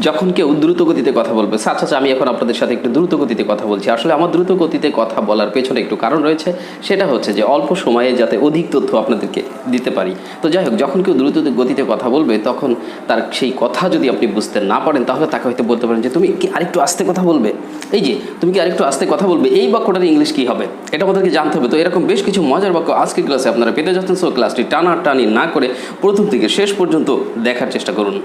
যখন কেউ দ্রুত গতিতে কথা বলবে, আচ্ছা আমি এখন আপনাদের সাথে একটু দ্রুত গতিতে কথা বলছি। আসলে আমার দ্রুত গতিতে কথা বলার পেছনে একটু কারণ রয়েছে, সেটা হচ্ছে যে অল্প সময়ে যাতে অধিক তথ্য আপনাদেরকে দিতে পারি। তো যাই হোক, যখন কেউ দ্রুত গতিতে কথা বলবে তখন তার সেই কথা যদি আপনি বুঝতে না পারেন, তাহলে তাকে হয়তো বলতে পারেন যে তুমি কি আরেকটু আস্তে কথা বলবে, এই যে তুমি কি আরেকটু আস্তে কথা বলবে, এই বাক্যটার ইংলিশ কী হবে এটা আমাদেরকে জানতে হবে। তো এরকম বেশ কিছু মজার বাক্য আজকের ক্লাসে আপনারা পেতে যাচ্ছেন। সো ক্লাসটি টানাটানি না করে প্রথম থেকে শেষ পর্যন্ত দেখার চেষ্টা করুন।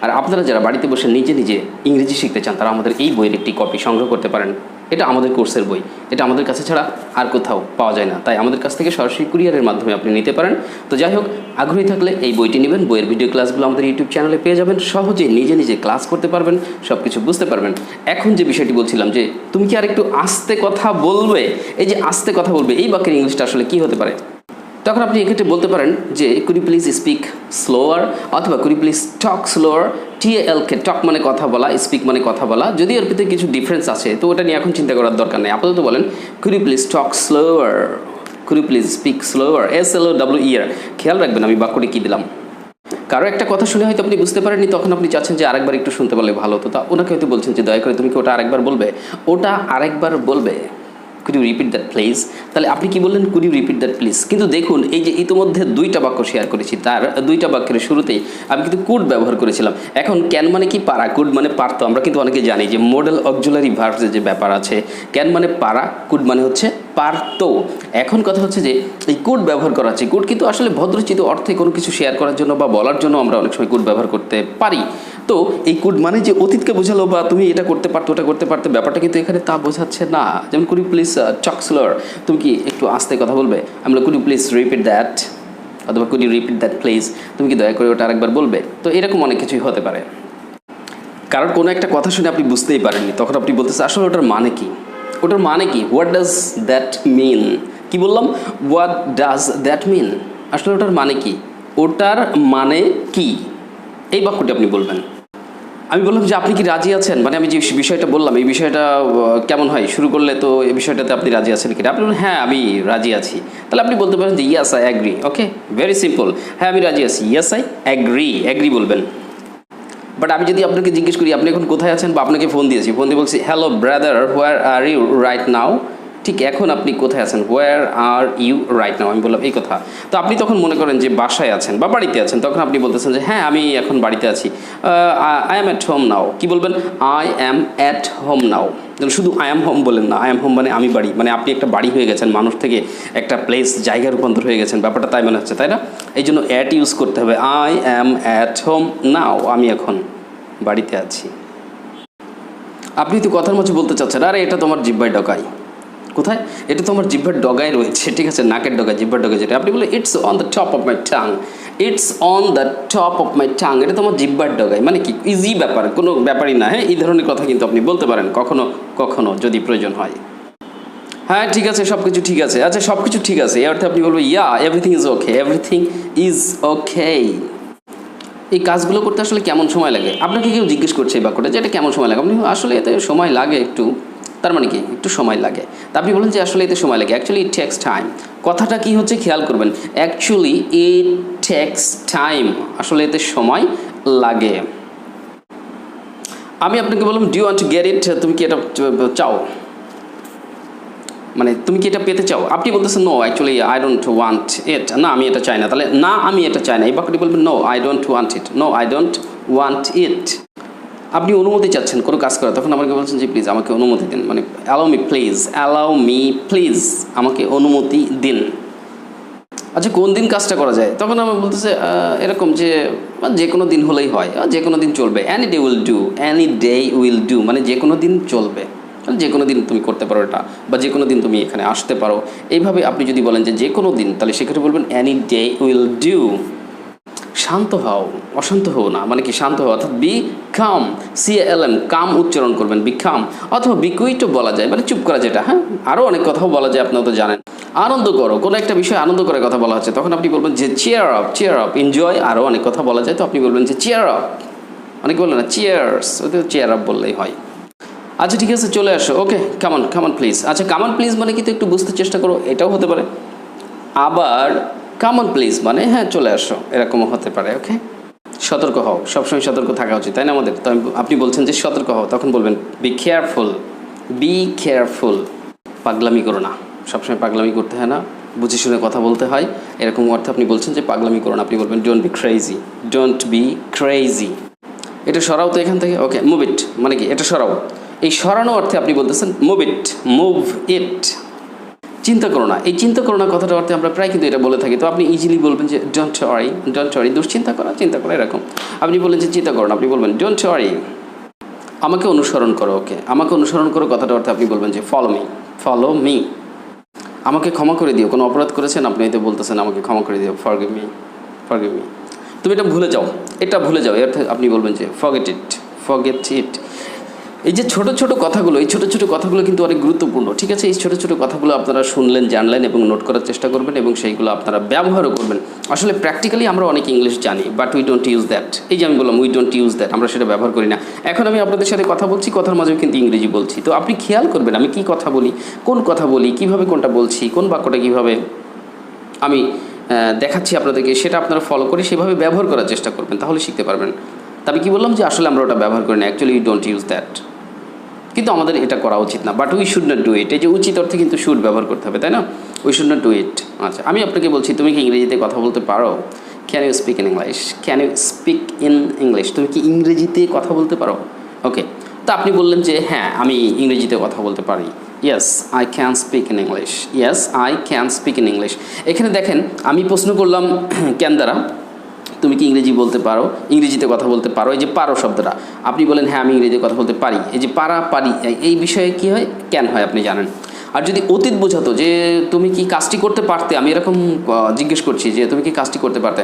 আর আপনারা যারা বাড়িতে বসে নিজে নিজে ইংরেজি শিখতে চান, তারা আমাদের এই বইয়ের একটি কপি সংগ্রহ করতে পারেন। এটা আমাদের কোর্সের বই, এটা আমাদের কাছে ছাড়া আর কোথাও পাওয়া যায় না, তাই আমাদের কাছ থেকে সরাসরি কুরিয়ারের মাধ্যমে আপনি নিতে পারেন। তো যাই হোক, আগ্রহী থাকলে এই বইটি নেবেন। বইয়ের ভিডিও ক্লাসগুলো আমাদের ইউটিউব চ্যানেলে পেয়ে যাবেন, সহজে নিজে নিজে ক্লাস করতে পারবেন, সব কিছু বুঝতে পারবেন। এখন যে বিষয়টি বলছিলাম যে তুমি কি আর একটু আস্তে কথা বলবে, এই যে আস্তে কথা বলবে, এই বাক্যের ইংলিশটা আসলে কী হতে পারে? তখন আপনি এক্ষেত্রে বলতে পারেন যে could you please speak slower, অথবা could you please talk slower. TALK, talk মানে কথা বলা, স্পিক মানে কথা বলা। যদি এর ভিতরে কিছু ডিফারেন্স আছে তো ওটা নিয়ে এখন চিন্তা করার দরকার নেই, আপাতত বলেন could you please talk slower, could you please speak slower, SLOWER। খেয়াল রাখবেন আমি বাক্যটি কী দিলাম। কারো একটা কথা শুনে হয়তো আপনি বুঝতে পারেননি, তখন আপনি চাচ্ছেন যে আরেকবার একটু শুনতে পারলে ভালো হতো। তা ওনাকে হয়তো বলছেন যে দয়া করে তুমি কি ওটা আরেকবার বলবে, ওটা আরেকবার বলবে, could you repeat that please. তাহলে আপনি কি বললেন, could you repeat that please. কিন্তু দেখুন, এই যে ইতিমধ্যে দুইটা বাক্য শেয়ার করেছি, তার দুইটা বাক্যের শুরুতেই আমি কিন্তু কুড ব্যবহার করেছিলাম। এখন ক্যান মানে কি পারা, কুড মানে পারতো। আমরা কিন্তু অনেকে জানি যে মডেল অক্সিলারি ভার্বসের যে ব্যাপার আছে, ক্যান মানে পারা, কুড মানে হচ্ছে পারতো। এখন কথা হচ্ছে যে এই কুড ব্যবহার করা আছে, কুড কিন্তু আসলে ভদ্রচিত অর্থে কোনো কিছু শেয়ার করার জন্য বা বলার জন্য আমরা অনেক সময় কুড ব্যবহার করতে পারি। তো এই কুড মানে যে অতীতকে বোঝালো বা তুমি এটা করতে পারতো ওটা করতে পারতে, ব্যাপারটা কিন্তু এখানে তা বোঝাচ্ছে না। যেমন could you please talk slower, তুমি কি একটু আস্তে কথা বলবে। আমরা could you please repeat that, অথবা could you repeat that please, তুমি কি দয়া করে ওটা আরেকবার বলবে। তো এরকম অনেক কিছুই হতে পারে। কারণ কোনো একটা কথা শুনে আপনি বুঝতেই পারেননি, তখন আপনি বলতেছেন আসলে ওটার মানে কি, ওটার মানে কি, হোয়াট ডাজ দ্যাট মিন। কি বললাম, হোয়াট ডাজ দ্যাট মিন, আসলে ওটার মানে কি, ওটার মানে কি, এই বাক্যটি আপনি বলবেন। আমি বললাম যে আপনি কি রাজি আছেন, মানে আমি যে বিষয়টা বললাম এই বিষয়টা কেমন হয়, শুরু করলে তো এই বিষয়টাতে আপনি রাজি আছেন কিনা। আপনি বলুন হ্যাঁ আমি রাজি আছি। তাহলে আপনি বলতে পারেন যে yes I agree. Okay, very simple. হ্যাঁ আমি রাজি আছি, ইয়াস আই অ্যাগ্রি, অ্যাগ্রি বলবেন। বাট আমি যদি আপনাকে জিজ্ঞেস করি আপনি এখন কোথায় আছেন, বা আপনাকে ফোন দিয়েছি, ফোন দিয়ে বলছি hello brother where are you right now, ঠিক এখন আপনি কোথায় আছেন, হোয়ার আর ইউ রাইট নাও, আমি বললাম এই কথা। তো আপনি তখন মনে করেন যে বাসায় আছেন বা বাড়িতে আছেন, তখন আপনি বলতেছেন যে হ্যাঁ আমি এখন বাড়িতে আছি, I am at home now. কী বলবেন, I am at home now. শুধু আই অ্যাম হোম বলেন না, আই অ্যাম হোম মানে আমি বাড়ি, মানে আপনি একটা বাড়ি হয়ে গেছেন, মানুষ থেকে একটা প্লেস জায়গা রূপান্তর হয়ে গেছেন, ব্যাপারটা তাই মনে হচ্ছে, তাই না? এই জন্য অ্যাট ইউজ করতে হবে, আই অ্যাম অ্যাট হোম নাও, আমি এখন বাড়িতে আছি। আপনি তো কথার মাঝে বলতে চাচ্ছেন আরে এটা তোমার জিহ্বায় ডগায়, কোথায়, এটা তোমার জিহ্বার ডগায় রয়েছে, ঠিক আছে, নাকের ডগায়, জিহ্বার ডগায় যেটা, আপনি বলে it's on the top of my tongue, it's on the top of my tongue, এটা তোমার জিহ্বার ডগায়, মানে কি ইজি ব্যাপার, কোনো ব্যাপারই না। হ্যাঁ, এই ধরনের কথা কিন্তু আপনি বলতে পারেন কখনো কখনো যদি প্রয়োজন হয়। হ্যাঁ ঠিক আছে, সব কিছু ঠিক আছে, আচ্ছা সব কিছু ঠিক আছে, এই অর্থে আপনি বলবেন yeah everything is okay, everything is okay. এই কাজগুলো করতে আসলে কেমন সময় লাগে, আপনাকে কেউ জিজ্ঞেস করছে এই বাক্যটা যে এটা কেমন সময় লাগে, আপনি আসলে এতে সময় লাগে একটু, তার মানে কি একটু সময় লাগে। তা আপনি বলেন যে আসলে এতে সময় লাগে, অ্যাকচুয়ালি ইট টেক্স টাইম। কথাটা কি হচ্ছে খেয়াল করবেন, অ্যাকচুয়ালি ইট টেক্স টাইম, আসলে এতে সময় লাগে। আমি আপনাকে বললাম do you want to get it, তুমি কি এটা চাও, মানে তুমি কি এটা পেতে চাও। আপনি বলতেছেন no actually I don't want it, না আমি এটা চাই না। তাহলে না আমি এটা চাই না, এই বাক্যটি বলবেন no I don't want it, no I don't want it. আপনি অনুমতি চাচ্ছেন কোনো কাজ করা, তখন আমাকে বলছেন যে প্লিজ আমাকে অনুমতি দিন, মানে allow me please, allow me please, আমাকে অনুমতি দিন। আচ্ছা কোন দিন কাজটা করা যায়, তখন আমার বলতেছে এরকম যে যে কোনো দিন হলেই হয়, যে কোনো দিন চলবে, any day will do, any day will do, মানে যে কোনো দিন চলবে, যে কোনো দিন তুমি করতে পারো এটা, বা যে কোনো দিন তুমি এখানে আসতে পারো। এইভাবে আপনি যদি বলেন যে কোনো দিন, তাহলে সেক্ষেত্রে বলবেন অ্যানি ডে উইল ডু। শান্ত হও, অশান্ত হও না, মানে কি শান্ত হও, অর্থাৎ বি কাম, CALM, কাম উচ্চারণ করবেন, বি কাম, অথবা বি কুইটও বলা যায়, মানে চুপ করা যেটা। হ্যাঁ, আরও অনেক কথাও বলা যায়, আপনারা তো জানেন। আনন্দ করো, কোনো একটা বিষয়ে আনন্দ করার কথা বলা হচ্ছে, তখন আপনি বলবেন যে cheer up, cheer up, enjoy, আরও অনেক কথা বলা যায়, তো আপনি বলবেন যে চিয়ার আপ। অনেকে বললেন না চিয়ার্স, ওদের চেয়ার আপ বললেই হয়। আচ্ছা ঠিক আছে, চলে আসো। ওকে, কামন কামন প্লিজ। আচ্ছা কামন প্লিজ মানে কিন্তু একটু বুঝতে চেষ্টা করো, এটাও হতে পারে। আবার কামন প্লিজ মানে হ্যাঁ চলে আসো, এরকমও হতে পারে। ওকে, সতর্ক হও, সবসময় সতর্ক থাকা উচিত, তাই না আমাদের? তো আপনি বলছেন যে সতর্ক হও, তখন বলবেন বি কেয়ারফুল। Be careful. পাগলামি করো না, সবসময় পাগলামি করতে হয় না, বুঝে শুনে কথা বলতে হয়, এরকম অর্থে আপনি বলছেন যে পাগলামি করো না। আপনি বলবেন don't be crazy. Don't be crazy. এটা সরাও তো এখান থেকে। ওকে, মুভ ইট মানে কি? এটা সরাও। এই সরানো অর্থে আপনি বলতেছেন মুভ ইট, মুভ ইট। চিন্তা করো না, এই চিন্তা করো না কথাটার অর্থে আমরা প্রায় কিন্তু এটা বলে থাকি। তো আপনি ইজিলি বলবেন যে ডোন্ট ওয়ারি। ডোন্ট ওয়ারি, দুশ্চিন্তা করা, চিন্তা করা, এরকম। আপনি বললেন যে চিন্তা করো না, আপনি বলবেন ডোন্ট ওয়ারি। আমাকে অনুসরণ করো। ওকে, আমাকে অনুসরণ করো কথাটার অর্থে আপনি বলবেন যে ফলো মি। Follow me. আমাকে ক্ষমা করে দিও, কোনো অপরাধ করেছেন আপনি হয়তো বলতেছেন আমাকে ক্ষমা করে দিও, ফরগিভ মি, ফরগিভ মি। তুমি এটা ভুলে যাও, এটা ভুলে যাও, এর অর্থে আপনি বলবেন যে ফরগেট ইট, ফরগেট ইট। এই যে ছোটো ছোটো কথাগুলো, এই ছোটো ছোটো কথাগুলো কিন্তু অনেক গুরুত্বপূর্ণ, ঠিক আছে? এই ছোটো ছোটো কথাগুলো আপনারা শুনলেন, জানলেন এবং নোট করার চেষ্টা করবেন এবং সেইগুলো আপনারা ব্যবহারও করবেন। আসলে প্র্যাকটিক্যালি আমরা অনেক ইংলিশ জানি, but we don't use that. এই যে আমি বললাম উই ডোন্ট ইউজ দ্যাট, আমরা সেটা ব্যবহার করি না। এখন আমি আপনাদের সাথে কথা বলছি, কথার মাঝেও কিন্তু ইংরেজি বলছি। তো আপনি খেয়াল করবেন আমি কী কথা বলি, কোন কথা বলি, কীভাবে কোনটা বলছি, কোন বাক্যটা কীভাবে আমি দেখাচ্ছি আপনাদেরকে, সেটা আপনারা ফলো করে সেভাবে ব্যবহার করার চেষ্টা করবেন, তাহলে শিখতে পারবেন। তবে কি বললাম যে আসলে আমরা ওটা ব্যবহার করি না, actually we don't use that. কিন্তু আমাদের এটা করা উচিত না, but we should not do it. এই যে উচিত অর্থে কিন্তু শুড ব্যবহার করতে হবে, তাই না? We should not do it. আচ্ছা, আমি আপনাকে বলছি তুমি কি ইংরেজিতে কথা বলতে পারো? Can you speak in English? Can you speak in English? তুমি কি ইংরেজিতে কথা বলতে পারো? ওকে, তো আপনি বললেন যে হ্যাঁ আমি ইংরেজিতে কথা বলতে পারি। Yes I can speak in English. Yes I can speak in English. এখানে দেখেন আমি প্রশ্ন করলাম ক্যান দ্বারা, তুমি কি ইংরেজি বলতে পারো, ইংরেজিতে কথা বলতে পারো? এই যে পারো শব্দটা, আপনি বলেন হ্যাঁ আমি ইংরেজিতে কথা বলতে পারি। এই যে পারা পারি, এই বিষয়ে কী হয়? ক্যান হয়, আপনি জানেন। আর যদি অতীত বোঝাতো যে তুমি কি কাজটি করতে পারতে, আমি এরকম জিজ্ঞেস করছি যে তুমি কি কাজটি করতে পারতে,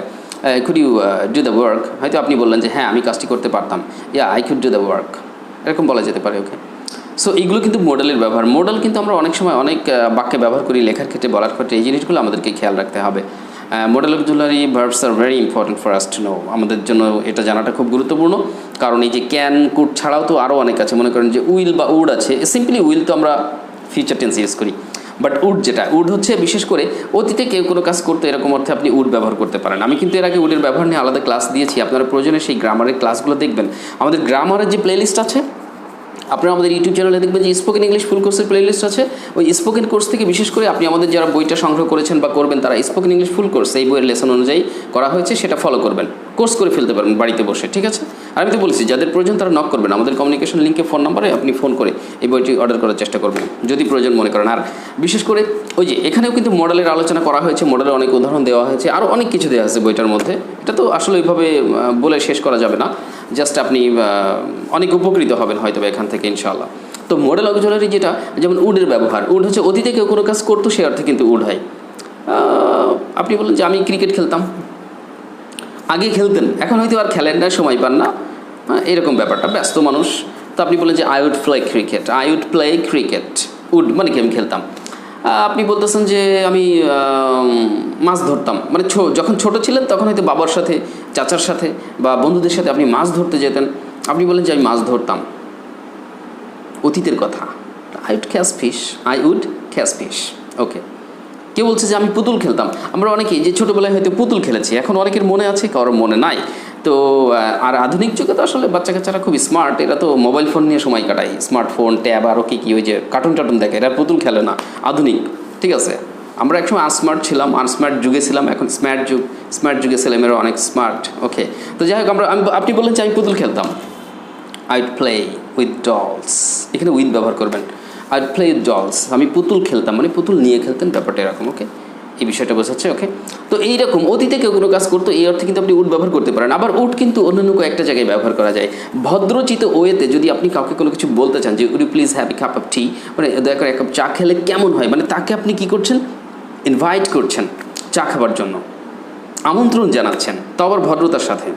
could you do the work, হয়তো আপনি বললেন যে হ্যাঁ আমি কাজটি করতে পারতাম, yeah I could do the work, এরকম বলা যেতে পারে। ওকে, সো এইগুলো কিন্তু মডেলের ব্যবহার। মডেল কিন্তু আমরা অনেক সময় অনেক বাক্যে ব্যবহার করি, লেখার ক্ষেত্রে, বলার ক্ষেত্রে। এই জিনিসগুলো আমাদেরকে খেয়াল রাখতে হবে। Modal auxiliary verbs are very important for us to know. আমাদের জন্য এটা জানাটা খুব গুরুত্বপূর্ণ, কারণ এই যে ক্যান, কুড ছাড়াও তো আরও অনেক আছে। মনে করেন যে উইল বা উড আছে, সিম্পলি উইল তো আমরা ফিউচার টেন্স ইউজ করি, বাট উড যেটা, উড হচ্ছে বিশেষ করে অতীতে কেউ কোনো কাজ করতে, এরকম অর্থে আপনি উড ব্যবহার করতে পারেন। আমি কিন্তু এর আগে উডের ব্যবহার নিয়ে আলাদা ক্লাস দিয়েছি, আপনারা প্রয়োজনে সেই গ্রামারের ক্লাসগুলো দেখবেন। আমাদের গ্রামারের যে প্লেলিস্ট আছে, আপনারা আমাদের ইউটিউব চ্যানেলে দেখবেন যে স্পোকেন ইংলিশ ফুল কোর্সের প্লেলিস্ট আছে। ওই স্পোকেন কোর্স থেকে বিশেষ করে আপনি আমাদের যারা বইটা সংগ্রহ করেছেন বা করবেন, তারা স্পোকেন ইংলিশ ফুল কোর্স এই বইয়ের লেসন অনুযায়ী করা হয়েছে, সেটা ফলো করবেন, কোর্স করে ফেলতে পারবেন বাড়িতে বসে, ঠিক আছে? আর আমি তো বলছি যাদের প্রয়োজন তারা নক করবেন, আমাদের কমিউনিকেশন লিঙ্কে ফোন নাম্বারে আপনি ফোন করে এই বইটি অর্ডার করার চেষ্টা করবেন যদি প্রয়োজন মনে করেন। আর বিশেষ করে ওই যে এখানেও কিন্তু মডেলের আলোচনা করা হয়েছে, মডেলের অনেক উদাহরণ দেওয়া হয়েছে, আরও অনেক কিছু দেওয়া আছে বইটার মধ্যে। এটা তো আসলে ওইভাবে বলে শেষ করা যাবে না, জাস্ট আপনি অনেক উপকৃত হবেন হয়তো এখান থেকে ইনশাআল্লাহ। তো মডেল অক্সিলারি যেটা, যেমন উডের ব্যবহার, উড হচ্ছে অতীতে কেউ কোনো কাজ করতো, সে অর্থে কিন্তু উড হয়। আপনি বলেন যে আমি ক্রিকেট খেলতাম, আগে খেলতেন, এখন হয়তো আর খেলেন না, সময় পান না, এরকম ব্যাপারটা, ব্যস্ত মানুষ। তো আপনি বলেন যে I would play cricket. I would play cricket, would মানে কি আমি খেলতাম। আপনি বলতেছেন যে আমি মাছ ধরতাম, মানে যখন ছোট ছিলেন তখন হয়তো বাবার সাথে, চাচার সাথে বা বন্ধুদের সাথে আপনি মাছ ধরতে যেতেন, আপনি বলেন যে আমি মাছ ধরতাম, অতীতের কথা। I would catch fish, I would catch fish. Okay, কেউ বলছে যে আমি পুতুল খেলতাম। আমরা অনেকেই যে ছোটোবেলায় হয়তো পুতুল খেলেছি, এখন অনেকের মনে আছে, কারোর মনে নাই। তো আর আধুনিক যুগে তো আসলে বাচ্চা কাচ্চারা খুব স্মার্ট, এরা তো মোবাইল ফোন নিয়ে সময় কাটায়, স্মার্টফোন, ট্যাব, আরও কী ওই যে কার্টুন টার্টুন দেখে, এরা পুতুল খেলে না, আধুনিক, ঠিক আছে? আমরা একসময় আনস্মার্ট ছিলাম, আনস্মার্ট যুগে ছিলাম, এখন স্মার্ট যুগ, স্মার্ট যুগে ছেলেমেয়েরা অনেক স্মার্ট। ওকে, তো যাই হোক, আপনি বললেন যে আমি পুতুল খেলতাম, I would play with dolls, এখানে উইথ ব্যবহার করবেন। I would play with dolls, আমি পুতুল খেলতাম, মানে পুতুল নিয়ে খেলতেন, ব্যাপারটা এরকম। ওকে, এই বিষয়টা বোঝাচ্ছে। ওকে, তো এইরকম অতীতে কেউ কোনো কাজ করতো, এই অর্থে কিন্তু আপনি উড ব্যবহার করতে পারেন। আবার উড কিন্তু অন্যান্য কয়েকটা জায়গায় ব্যবহার করা যায়। ভদ্রচিত ওয়েতে যদি আপনি কাউকে কোনো কিছু বলতে চান যে would you please have a cup of tea, মানে দয়া করে এক কাপ চা খেলে কেমন হয়, মানে তাকে আপনি কী করছেন, ইনভাইট করছেন চা খাবার জন্য, আমন্ত্রণ জানাচ্ছেন, তো আবার ভদ্রতার সাথে।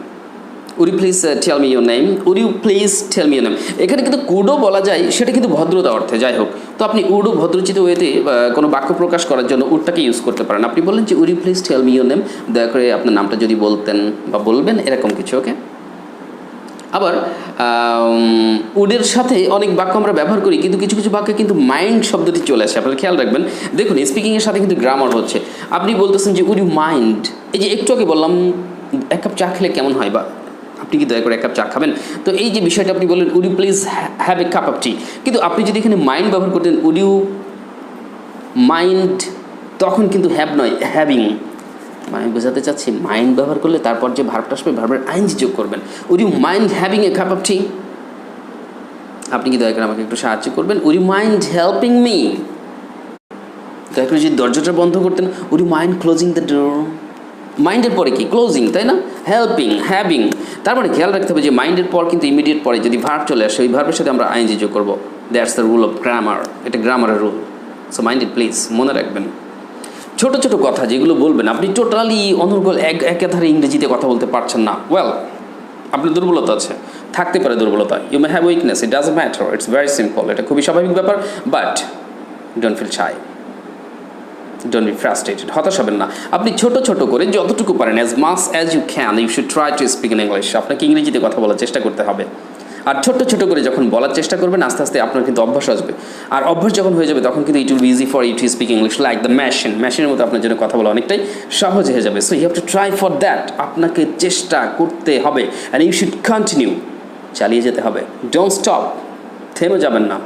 Would you please tell me your name, would you please tell me your name. এখানে কিন্তু কুডও বলা যায়, সেটা কিন্তু ভদ্রতা অর্থে। যাই হোক, তো আপনি উডও ভদ্রচিত ওয়েতে কোনো বাক্য প্রকাশ করার জন্য উডটাকে ইউজ করতে পারেন। আপনি বললেন যে would you please tell me your name, দয়া করে আপনার নামটা যদি বলতেন বা বলবেন, এরকম কিছু। ওকে, আবার উডের সাথে অনেক বাক্য আমরা ব্যবহার করি, কিন্তু কিছু কিছু বাক্যে কিন্তু মাইন্ড শব্দটি চলে আসে। আপনারা খেয়াল রাখবেন। দেখুন স্পিকিংয়ের সাথে কিন্তু গ্রামার হচ্ছে। আপনি বলতেছেন যে উড ইউ মাইন্ড, এই যে একটু আগে বললাম এক কাপ চা খেলে কেমন হয়, বা আপনি কি দয়া করে এক কাপ চা খাবেন, তো এই যে বিষয়টা আপনি বললেন would you please have a cup of tea, কিন্তু আপনি যদি এখানে মাইন্ড ব্যবহার করতেন উড ইউ মাইন্ড, তখন কিন্তু হ্যাভ নয় হ্যাভিং। মানে আমি বোঝাতে চাচ্ছি মাইন্ড ব্যবহার করলে তারপর যে ভার্বটা আসবে ভার্বের আইনজি যোগ করবেন। Would you mind having a cup of tea, আপনি কি দয়া করে আমাকে একটু সাহায্য করবেন, would you mind helping me, দয়া করে যদি দরজাটা বন্ধ করতেন would you mind closing the door. মাইন্ডের পরে কি ক্লোজিং, তাই না? Helping, having. তারপরে খেয়াল রাখতে হবে যে মাইন্ডের পর কিন্তু ইমিডিয়েট পরে যদি ভার্ব চলে আসে ওই ভার্বের সাথে আমরা আইনজি যোগ করবো। That's the rule of grammar, এটা গ্রামারের রুল। সো মাইন্ডেড প্লিজ, মনে রাখবেন। ছোট ছোট কথা যেগুলো বলবেন, আপনি টোটালি অনর্গল একাধারে ইংরেজিতে কথা বলতে পারছেন না, ওয়েল আপনার দুর্বলতা আছে, থাকতে পারে দুর্বলতা। You may have weakness, it doesn't matter, it's very simple, এটা খুবই স্বাভাবিক ব্যাপার। But don't feel shy, don't be frustrated, হতাশ হবেন না। আপনি ছোট ছোট করে যতটুকু পারেন, as much as you can, you should try to speak in English. আপনাকে ইংরেজিতে কথা বলার চেষ্টা করতে হবে। আর ছোট্ট ছোট করে যখন বলার চেষ্টা করবেন আস্তে আস্তে আপনার কিন্তু অভ্যাস আসবে। আর অভ্যাস যখন হয়ে যাবে তখন কিন্তু it will be easy for you to speak English like the machine. মেশিনের মতো আপনার জন্য কথা বলা অনেকটাই সহজ হয়ে যাবে। So you have to try for that, আপনাকে চেষ্টা করতে হবে। অ্যান্ড ইউ শুড কন্টিনিউ, চালিয়ে যেতে হবে। ডোন্ট স্টপ, থেমে যাবেন না।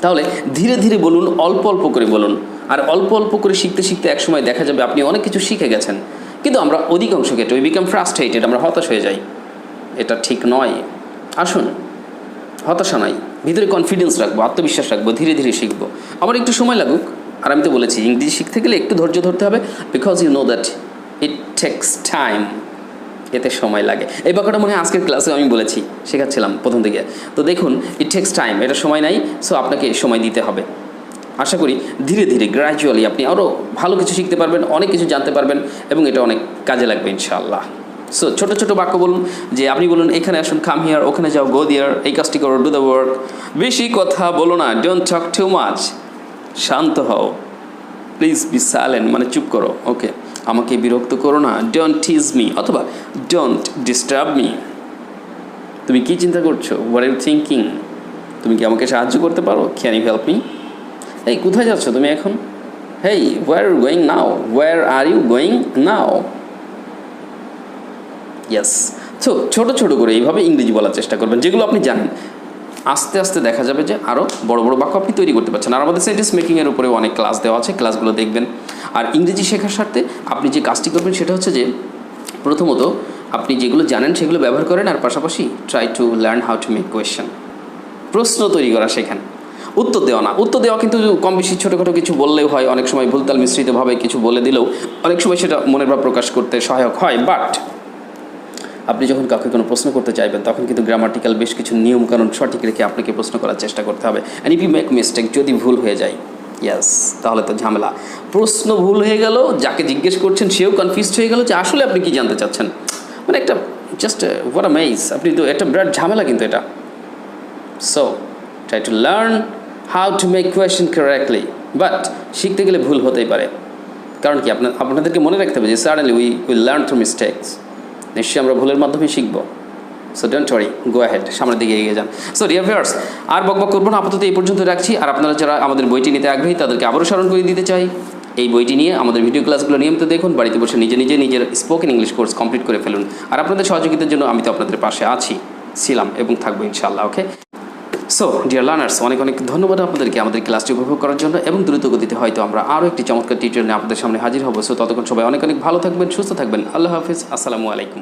তাহলে ধীরে ধীরে বলুন, অল্প অল্প করে বলুন। আর অল্প অল্প করে শিখতে শিখতে একসময় দেখা যাবে আপনি অনেক কিছু শিখে গেছেন। কিন্তু আমরা অধিকাংশ ক্ষেত্রে উই বিকাম ফ্রাস্ট্রেটেড, আমরা হতাশ হয়ে যাই। এটা ঠিক নয়। আসুন, হতাশা নাই, ভিতরে কনফিডেন্স রাখবো, আত্মবিশ্বাস রাখবো, ধীরে ধীরে শিখবো। আমার একটু সময় লাগুক। আর আমি তো বলেছি ইংরেজি শিখতে গেলে একটু ধৈর্য ধরতে হবে, because you know that it takes time, এতে সময় লাগে। এই ব্যাপারটা মনে হয় আজকের ক্লাসে আমি বলেছি, শেখাচ্ছিলাম প্রথম থেকে। তো দেখুন, ইট টেক্স টাইম, এটা সময় নাই। সো আপনাকে সময় দিতে হবে। আশা করি ধীরে ধীরে গ্র্যাজুয়ালি আপনি আরও ভালো কিছু শিখতে পারবেন, অনেক কিছু জানতে পারবেন, এবং এটা অনেক কাজে লাগবে ইনশাআল্লাহ। সো ছোটো ছোটো বাক্য বলুন, যে আপনি বলুন এখানে আসুন, কাম হিয়ার, ওখানে যাও, গো দিয়ার, এই কাজটি করো, ডু দ্য ওয়ার্ক। বেশি কথা বলো না, ডোন্ট টক টু মাচ, শান্ত হও, প্লিজ বি সাইলেন্ট, মানে চুপ করো, ওকে। আমাকে বিরক্ত করো না, ডোন্ট টিজ মি, অথবা ডোন্ট ডিস্টার্ব মি। তুমি কী চিন্তা করছো, হোয়াট আর ইউ থিঙ্কিং, তুমি কি আমাকে সাহায্য করতে পারো, ক্যান ইউ হেল্প মি। এই কোথায় যাচ্ছ তুমি এখন, hey where are you going now, where are you going now. Yes. So ছোটো ছোটো করে এইভাবে ইংরেজি বলার চেষ্টা করবেন, যেগুলো আপনি জানেন। আস্তে আস্তে দেখা যাবে যে আরও বড় বড় বাক্য আপনি তৈরি করতে পারছেন। আর আমাদের সেন্টেন্স মেকিংয়ের উপরেও অনেক ক্লাস দেওয়া আছে, ক্লাসগুলো দেখবেন। আর ইংরেজি শেখার স্বার্থে আপনি যে কাজটি করবেন সেটা হচ্ছে যে প্রথমত আপনি যেগুলো জানেন সেগুলো ব্যবহার করেন, আর পাশাপাশি try to learn how to make question, প্রশ্ন তৈরি করা শেখান। উত্তর দেওয়া না, উত্তর দেওয়া কিন্তু কম বেশি ছোটোখাটো কিছু বললেও হয়, অনেক সময় ভুলতাল মিশ্রিতভাবে কিছু বলে দিলেও অনেক সময় সেটা মনের ভাব প্রকাশ করতে সহায়ক হয়। বাট আপনি যখন কাউকে কোনো প্রশ্ন করতে চাইবেন তখন কিন্তু গ্রামাটিক্যাল বেশ কিছু নিয়মকানুন সঠিক রেখে আপনাকে প্রশ্ন করার চেষ্টা করতে হবে। And if you make mistake, যদি ভুল হয়ে যায়, ইয়াস, তাহলে তো ঝামেলা। প্রশ্ন ভুল হয়ে গেল, যাকে জিজ্ঞেস করছেন সেও কনফিউজড হয়ে গেল যে আসলে আপনি কি জানতে চাচ্ছেন। মানে একটা জাস্ট হোয়াট আ মেজ, আপনি তো একটা বিরাট ঝামেলা কিন্তু এটা। So try to learn how to make question correctly. But শিখতে গেলে ভুল হতেই পারে, কারণ কি আপনাদেরকে মনে রাখতে হবে যে suddenly we learn through mistakes, নিশ্চয়ই আমরা ভুলের মাধ্যমে শিখব। So don't worry, go ahead, সামনের দিকে এগিয়ে যান। সো ডিয়ার ভিউয়ার্স, আর বকবক করবো না, আপাতত এই পর্যন্ত রাখছি। আর আপনারা যারা আমাদের বইটি নিতে আগ্রহী তাদেরকে আবারও স্মরণ করে দিতে চাই, এই বইটি নিয়ে আমাদের ভিডিও ক্লাসগুলো নিয়মিত দেখুন, বাড়িতে বসে নিজের স্পোকেন ইংলিশ কোর্স কমপ্লিট করে ফেলুন। আর আপনাদের সহযোগিতার জন্য আমি তো আপনাদের পাশে ছিলাম এবং থাকবো ইনশাআল্লাহ। ওকে। সো ডিয়ার লার্নার্স, অনেক অনেক ধন্যবাদ আপনাদেরকে আমাদের ক্লাসটি উপভোগ করার জন্য, এবং দ্রুত গতিতে হয়তো আমরা আরও একটি চমৎকার টিউটোরিয়াল নিয়ে আপনাদের সামনে হাজির হব। সো ততক্ষণ সবাই অনেক অনেক ভালো থাকবেন, সুস্থ থাকবেন। আল্লাহ হাফিজ, আসসালামু আলাইকুম।